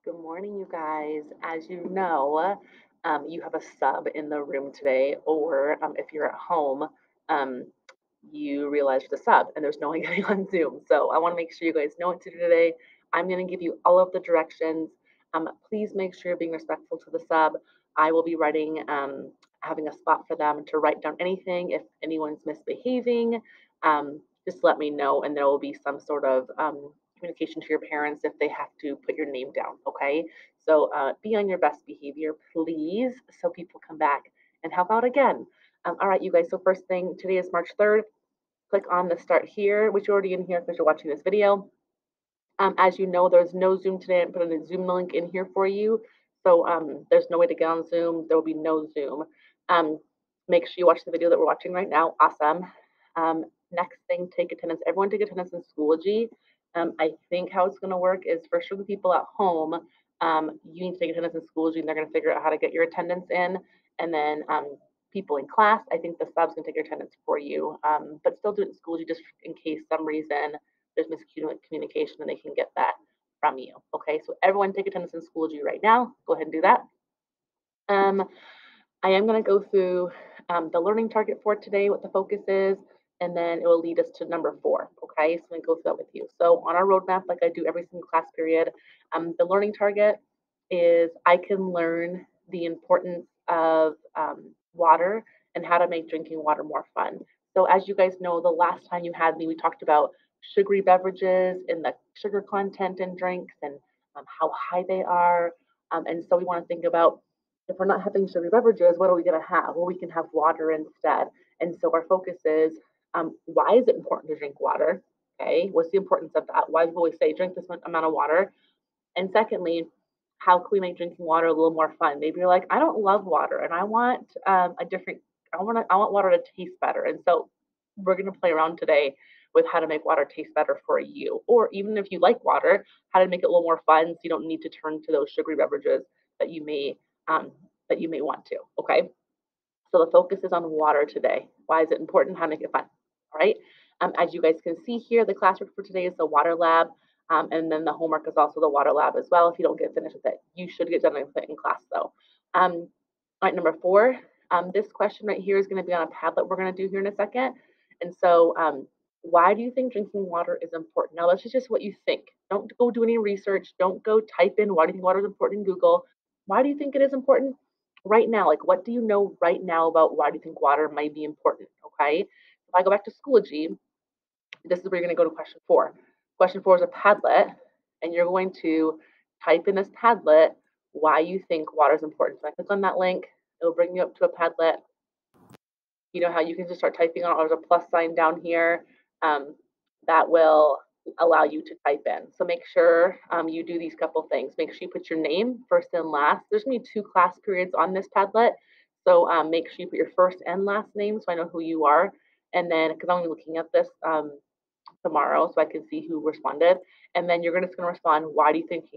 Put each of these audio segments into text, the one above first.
Good morning, you guys. As you know, you have a sub in the room today, or if you're at home, um, you realize the sub and there's no one getting on Zoom. So I want to make sure you guys know what to do today. I'm going to give you all of the directions. Please make sure you're being respectful to the sub. I will be writing, having a spot for them to write down anything. If anyone's misbehaving, just let me know, and there will be some sort of communication to your parents if they have to put your name down, okay? So be on your best behavior, please, so people come back and help out again. All right, you guys, so first thing, today is March 3rd. Click on the start here, which you're already in here because you're watching this video. As you know, there's no Zoom today. I'm putting a Zoom link in here for you. So there's no way to get on Zoom. There will be no Zoom. Um, Make sure you watch the video that we're watching right now. Awesome. Next thing, take attendance. Everyone take attendance in Schoology. I think how it's going to work is for sure the people at home, you need to take attendance in Schoology and they're going to figure out how to get your attendance in. And then people in class, I think the subs can take your attendance for you, but still do it in Schoology just in case some reason there's miscommunication and they can get that from you. Okay, so everyone take attendance in Schoology right now. Go ahead and do that. Um, I am going to go through the learning target for today, what the focus is, and then it will lead us to number 4. Okay, so I'm going to go through that with you. So on our roadmap, like I do every single class period, the learning target is I can learn the importance of water and how to make drinking water more fun. So as you guys know, the last time you had me, we talked about sugary beverages and the sugar content in drinks and how high they are. And so we want to think about if we're not having sugary beverages, what are we going to have? Well, we can have water instead. And so our focus is why is it important to drink water? Okay, what's the importance of that? Why do we always say drink this amount of water? And secondly, how can we make drinking water a little more fun? Maybe you're like, I don't love water, and I want a different. I want water to taste better. And so we're going to play around today with how to make water taste better for you, or even if you like water, how to make it a little more fun so you don't need to turn to those sugary beverages that you may um, want to. Okay, so the focus is on water today. Why is it important? How to make it fun? All right. As you guys can see here, the classwork for today is the water lab. And then the homework is also the water lab as well. If you don't get finished with it, you should get done with it in class though. All right, number 4. This question right here is going to be on a Padlet we're going to do here in a second. And so, why do you think drinking water is important? Now, this is just what you think. Don't go do any research. Don't go type in why do you think water is important in Google. Why do you think it is important? Right now, like what do you know right now about why do you think water might be important? Okay. If I go back to Schoology, this is where you're going to go to question 4. Question 4 is a Padlet, and you're going to type in this Padlet why you think water is important. So I click on that link, it'll bring you up to a Padlet. You know how you can just start typing on, there's a plus sign down here that will allow you to type in. So make sure you do these couple things. Make sure you put your name first and last. There's going to be 2 class periods on this Padlet. So make sure you put your first and last name so I know who you are. And then, because I'm only looking at this tomorrow so I can see who responded. And then you're just going to respond, why do you think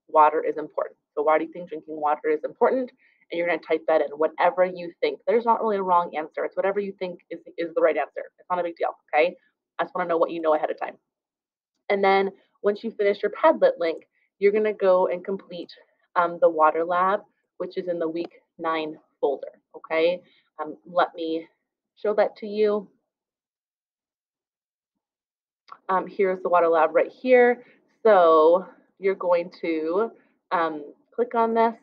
water is important? So why do you think drinking water is important? And you're going to type that in, whatever you think. There's not really a wrong answer. It's whatever you think is the right answer. It's not a big deal, okay? I just want to know what you know ahead of time. And then once you finish your Padlet link, you're going to go and complete the water lab, which is in the week 9 folder, okay? Let me show that to you. Here's the water lab right here. So you're going to click on this,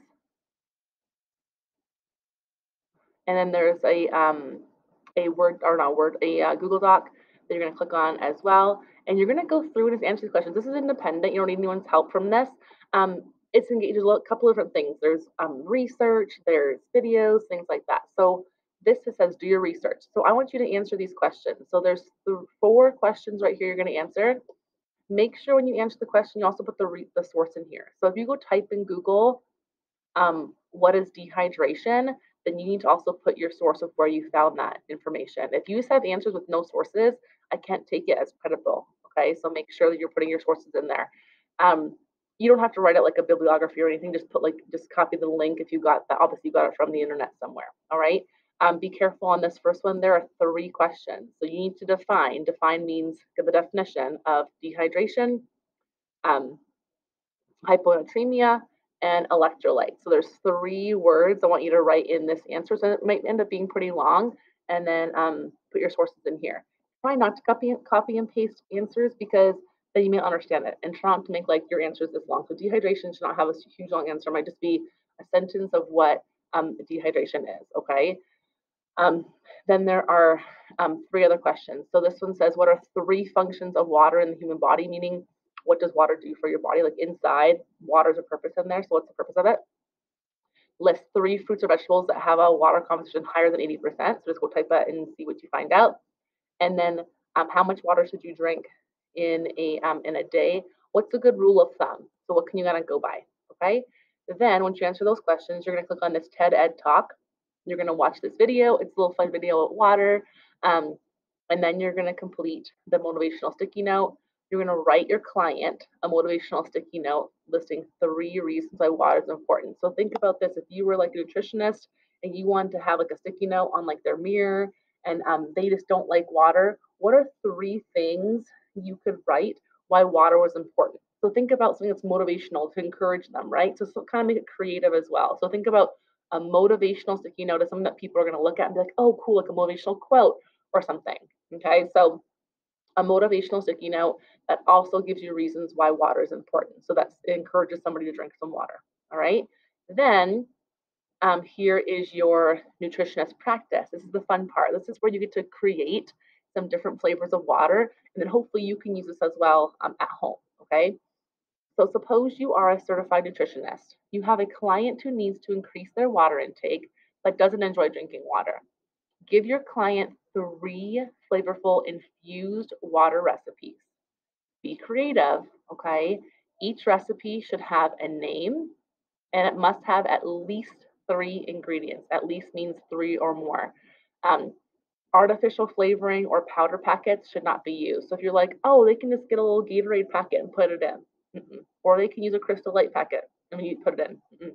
and then there's a Word, or not Word, a Google Doc that you're going to click on as well. And you're going to go through and just answer these questions. This is independent. You don't need anyone's help from this. It's engaged a couple of different things. There's research, there's videos, things like that. So this says do your research. So I want you to answer these questions. So there's 4 questions right here you're going to answer. Make sure when you answer the question, you also put the source in here. So if you go type in Google, what is dehydration, then you need to also put your source of where you found that information. If you just have answers with no sources, I can't take it as credible. Okay, so make sure that you're putting your sources in there. You don't have to write it like a bibliography or anything. Just copy the link if you got that. Obviously, you got it from the internet somewhere. All right. Be careful on this first one. There are 3 questions. So you need to define. Define means give the definition of dehydration, hyponatremia, and electrolyte. So there's 3 words I want you to write in this answer. So it might end up being pretty long. And then put your sources in here. Try not to copy and paste answers because then you may understand it. And try not to make like your answers this long. So dehydration should not have a huge long answer. It might just be a sentence of what dehydration is, okay? Then there are 3 other questions. So this one says, what are 3 functions of water in the human body? Meaning, what does water do for your body? Like inside, water's a purpose in there. So what's the purpose of it? List 3 fruits or vegetables that have a water concentration higher than 80%. So just go type that and see what you find out. And then how much water should you drink in a day? What's a good rule of thumb? So what can you kind of go by? Okay. Then once you answer those questions, you're going to click on this TED Ed Talk. You're going to watch this video. It's a little fun video of water. And then you're going to complete the motivational sticky note. You're going to write your client a motivational sticky note listing 3 reasons why water is important. So think about this. If you were like a nutritionist and you wanted to have like a sticky note on like their mirror and they just don't like water, what are 3 things you could write why water was important? So think about something that's motivational to encourage them, right? So kind of make it creative as well. So think about a motivational sticky note is something that people are going to look at and be like, oh, cool, like a motivational quote or something. Okay, so a motivational sticky note that also gives you reasons why water is important. So that encourages somebody to drink some water. All right. Then here is your nutritionist practice. This is the fun part. This is where you get to create some different flavors of water, and then hopefully you can use this as well at home. Okay. So suppose you are a certified nutritionist. You have a client who needs to increase their water intake but doesn't enjoy drinking water. Give your client 3 flavorful infused water recipes. Be creative, okay? Each recipe should have a name and it must have at least 3 ingredients. At least means 3 or more. Um, Artificial flavoring or powder packets should not be used. So if you're like, oh, they can just get a little Gatorade packet and put it in. Or they can use a Crystal Light packet and you put it in.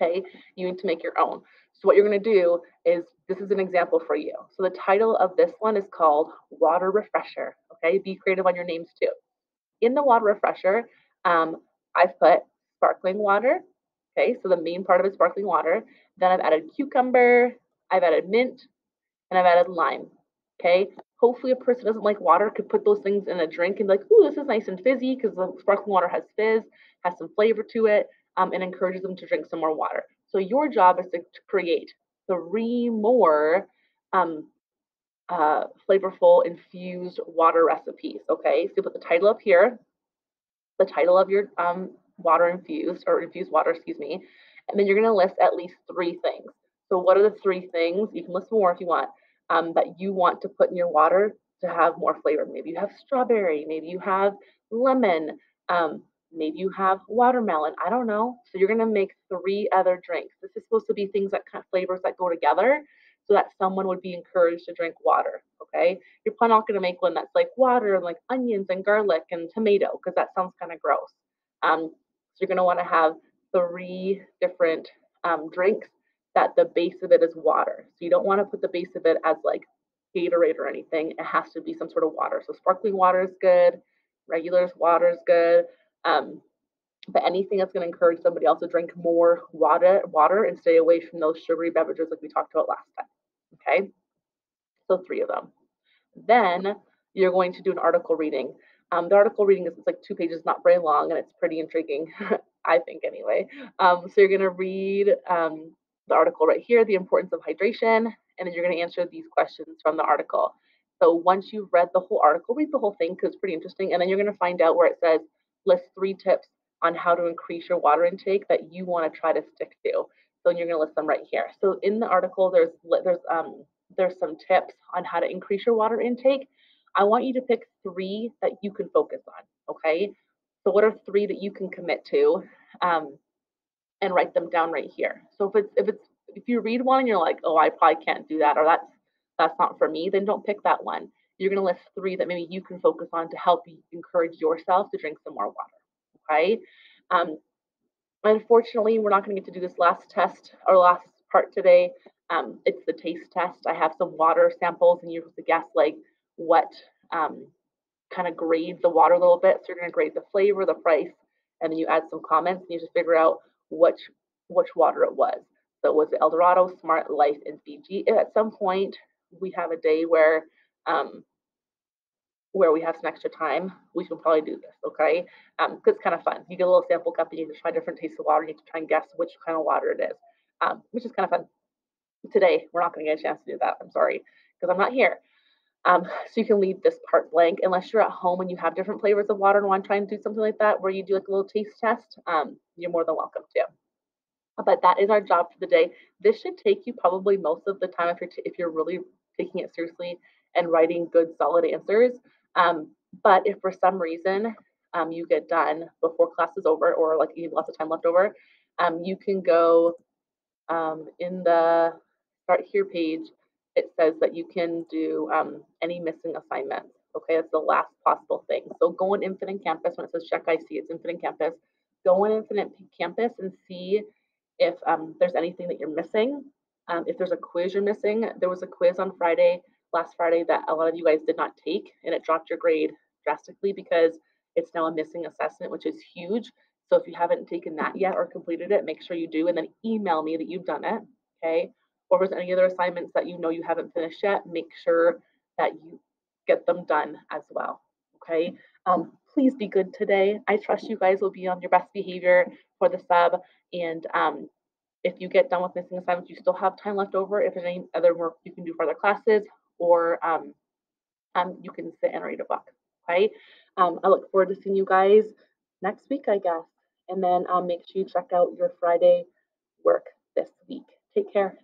Okay, you need to make your own. So what you're going to do is, this is an example for you. So the title of this one is called Water Refresher. Okay, be creative on your names too. In the Water Refresher, I've put sparkling water. Okay, so the main part of it is sparkling water. Then I've added cucumber, I've added mint, and I've added lime. Okay, hopefully a person who doesn't like water could put those things in a drink and be like, ooh, this is nice and fizzy because the sparkling water has fizz, has some flavor to it, and encourages them to drink some more water. So your job is to create 3 more flavorful infused water recipes. Okay, so you put the title up here, the title of your water infused or infused water, excuse me, and then you're going to list at least 3 things. So what are the 3 things? You can list more if you want that you want to put in your water to have more flavor. Maybe you have strawberry, maybe you have lemon, maybe you have watermelon. I don't know. So you're going to make 3 other drinks. This is supposed to be things that kind of flavors that go together so that someone would be encouraged to drink water. Okay. You're probably not going to make one that's like water and like onions and garlic and tomato because that sounds kind of gross. So you're going to want to have 3 different drinks that the base of it is water. So you don't want to put the base of it as like Gatorade or anything. It has to be some sort of water. So sparkling water is good, regular water is good. But anything that's going to encourage somebody else to drink more water and stay away from those sugary beverages like we talked about last time. Okay, so 3 of them. Then you're going to do an article reading. The article reading is, it's like 2 pages, not very long, and it's pretty intriguing, I think anyway. So you're going to read the article right here, the importance of hydration, and then you're going to answer these questions from the article. So once you've read the whole article, read the whole thing because it's pretty interesting, and then you're going to find out where it says list 3 tips on how to increase your water intake that you want to try to stick to. So you're going to list them right here. So in the article, there's some tips on how to increase your water intake. I want you to pick 3 that you can focus on. Okay. So what are 3 that you can commit to, and write them down right here. So if you read one and you're like, oh, I probably can't do that, or that's not for me, then don't pick that one. You're going to list 3 that maybe you can focus on to help you encourage yourself to drink some more water. Okay. Unfortunately, we're not going to get to do this last test or last part today. It's the taste test. I have some water samples, and you have to guess like what kind of grade the water a little bit. So you're going to grade the flavor, the price, and then you add some comments and you just figure out which water it was. So was it El Dorado, Smart, Life, and Fiji? If at some point we have a day um, where we have some extra time, we can probably do this, okay? Because it's kind of fun. You get a little sample cup and you just try different tastes of water. And you have to try and guess which kind of water it is, which is kind of fun. Today, we're not going to get a chance to do that. I'm sorry, because I'm not here. So you can leave this part blank unless you're at home and you have different flavors of water and want to try and do something like that where you do like a little taste test. You're more than welcome to. But that is our job for the day. This should take you probably most of the time if you're really taking it seriously and writing good solid answers. But if for some reason you get done before class is over or like you have lots of time left over, you can go in the start here page. It says that you can do any missing assignments. Okay, that's the last possible thing. So go on Infinite Campus when it says check IC, it's Infinite Campus. Go on Infinite Campus and see if there's anything that you're missing. If there's a quiz you're missing, there was a quiz on last Friday, that a lot of you guys did not take, and it dropped your grade drastically because it's now a missing assessment, which is huge. So if you haven't taken that yet or completed it, make sure you do, and then email me that you've done it. Okay. Or if there's any other assignments that you know you haven't finished yet, make sure that you get them done as well. Okay. Please be good today. I trust you guys will be on your best behavior for the sub. And if you get done with missing assignments, you still have time left over. If there's any other work you can do for other classes, or you can sit and read a book. Okay. I look forward to seeing you guys next week, I guess. And then make sure you check out your Friday work this week. Take care.